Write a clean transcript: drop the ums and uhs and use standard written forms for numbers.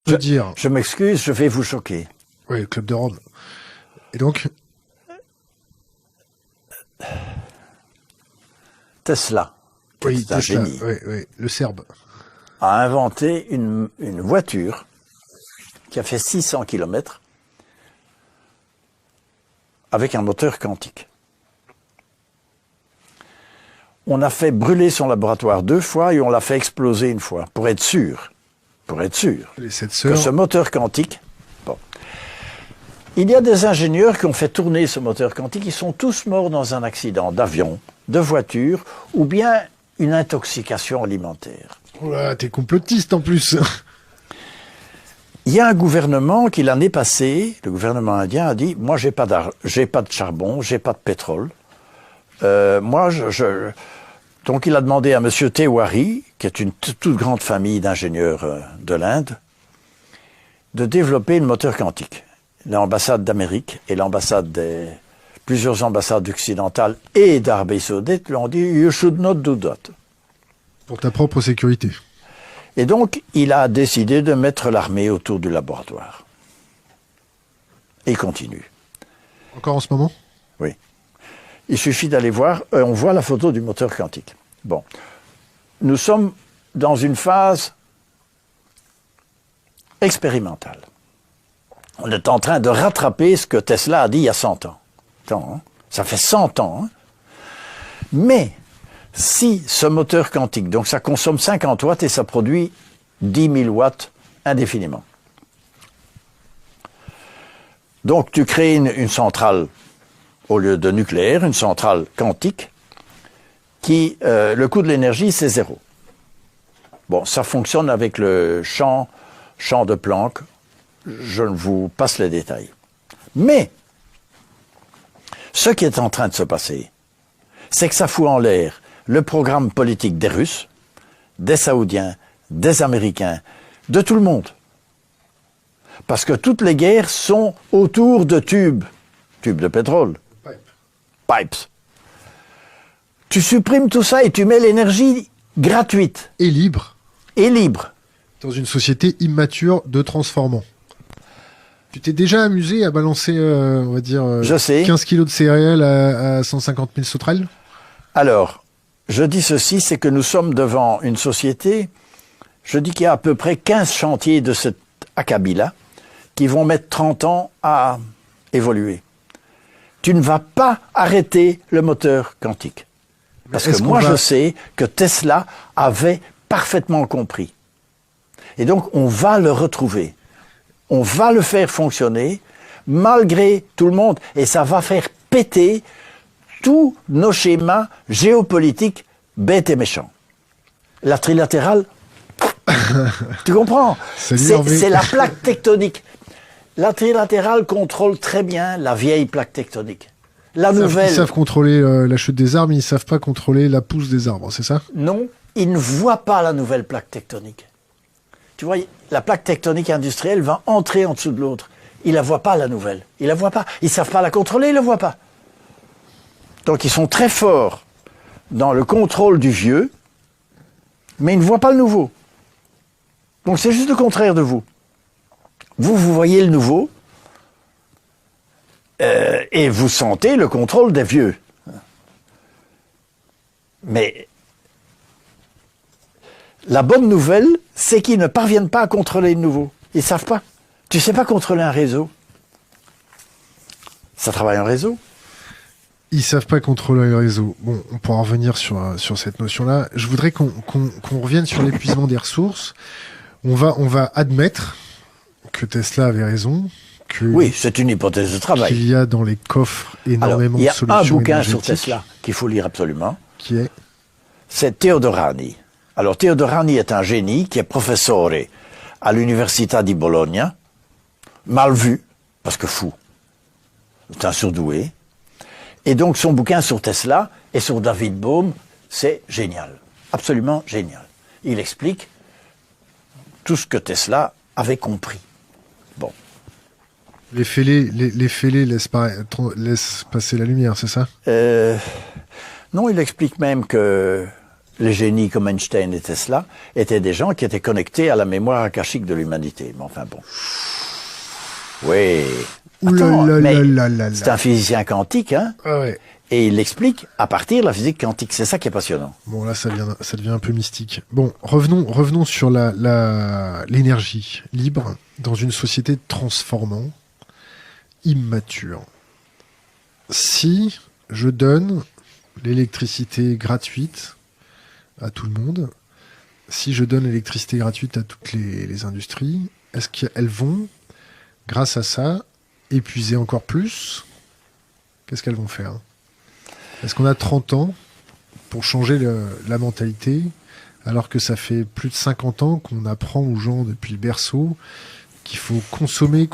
Je m'excuse, je vais vous choquer. Oui, le Club de Rome. Et donc Tesla, qui est un génie, oui, le Serbe, a inventé une voiture qui a fait 600 km avec un moteur quantique. On a fait brûler son laboratoire 2 fois et on l'a fait exploser 1 fois, pour être sûr les 7 que sœurs. ce moteur quantique... Bon. Il y a des ingénieurs qui ont fait tourner ce moteur quantique, ils sont tous morts dans un accident d'avion, de voiture, ou bien une intoxication alimentaire. Oh là, t'es complotiste en plus. Il y a un gouvernement qui, l'année passée, le gouvernement indien a dit « Moi, j'ai pas de charbon, j'ai pas de pétrole. Donc, il a demandé à M. Tewari, qui est une toute grande famille d'ingénieurs de l'Inde, de développer une moteur quantique. L'ambassade d'Amérique et plusieurs ambassades occidentales et d'Arabie Saoudite lui ont dit « You should not do that ». Pour ta propre sécurité. Et donc, il a décidé de mettre l'armée autour du laboratoire. Et il continue. Encore en ce moment? Oui. Il suffit d'aller voir, on voit la photo du moteur quantique. Bon. Nous sommes dans une phase expérimentale. On est en train de rattraper ce que Tesla a dit il y a 100 ans. Attends, hein? Ça fait 100 ans. Hein? Mais, si ce moteur quantique, donc ça consomme 50 watts et ça produit 10 000 watts indéfiniment. Donc tu crées une centrale, au lieu de nucléaire, une centrale quantique, qui, le coût de l'énergie, c'est 0. Bon, ça fonctionne avec le champ de Planck, je ne vous passe les détails. Mais, ce qui est en train de se passer, c'est que ça fout en l'air le programme politique des Russes, des Saoudiens, des Américains, de tout le monde. Parce que toutes les guerres sont autour de tubes de pétrole, pipes. Tu supprimes tout ça et tu mets l'énergie gratuite. Et libre. Et libre. Dans une société immature de transformants. Tu t'es déjà amusé à balancer, on va dire, 15 kilos de céréales à 150 000 sauterelles? Alors, je dis ceci, c'est que nous sommes devant une société, je dis qu'il y a à peu près 15 chantiers de cet acabit-là qui vont mettre 30 ans à évoluer. Tu ne vas pas arrêter le moteur quantique. Parce que moi, je sais que Tesla avait parfaitement compris. Et donc, on va le retrouver. On va le faire fonctionner, malgré tout le monde. Et ça va faire péter tous nos schémas géopolitiques bêtes et méchants. La trilatérale, tu comprends? C'est la plaque tectonique. La trilatérale contrôle très bien la vieille plaque tectonique. La nouvelle... Ils savent contrôler la chute des arbres, mais ils ne savent pas contrôler la pousse des arbres, c'est ça? Non, ils ne voient pas la nouvelle plaque tectonique. Tu vois, la plaque tectonique industrielle va entrer en dessous de l'autre. Ils ne la voient pas, la nouvelle. Ils ne la voient pas. Ils ne savent pas la contrôler, ils ne la voient pas. Donc ils sont très forts dans le contrôle du vieux, mais ils ne voient pas le nouveau. Donc c'est juste le contraire de vous. Vous voyez le nouveau, et vous sentez le contrôle des vieux. Mais la bonne nouvelle, c'est qu'ils ne parviennent pas à contrôler le nouveau. Ils ne savent pas. Tu ne sais pas contrôler un réseau. Ça travaille en réseau. Ils savent pas contrôler le réseau. Bon, on pourra revenir sur cette notion-là. Je voudrais qu'on revienne sur l'épuisement des ressources. On va admettre que Tesla avait raison. Oui, c'est une hypothèse de travail. Qu'il y a dans les coffres énormément de solutions énergétiques. Il y a un bouquin sur Tesla qu'il faut lire absolument. Qui est? C'est Teodorani. Alors, Teodorani est un génie qui est professeur à l'Università di Bologna, mal vu, parce que fou. C'est un surdoué. Et donc, son bouquin sur Tesla et sur David Bohm, c'est génial. Absolument génial. Il explique tout ce que Tesla avait compris. Bon. Les fêlés laissent passer la lumière, c'est ça? Non, il explique même que les génies comme Einstein et Tesla étaient des gens qui étaient connectés à la mémoire akashique de l'humanité. Mais enfin bon. Oui. Attends, mais c'est un physicien quantique, hein? Ah ouais. Et il l'explique à partir de la physique quantique. C'est ça qui est passionnant. Bon, là, ça devient un peu mystique. Bon, revenons sur l'énergie libre dans une société transformant, immature. Si je donne l'électricité gratuite à tout le monde, si je donne l'électricité gratuite à toutes les industries, est-ce qu'elles vont, grâce à ça, épuiser encore plus? Qu'est-ce qu'elles vont faire? Est-ce qu'on a 30 ans pour changer la mentalité, alors que ça fait plus de 50 ans qu'on apprend aux gens depuis le berceau qu'il faut consommer,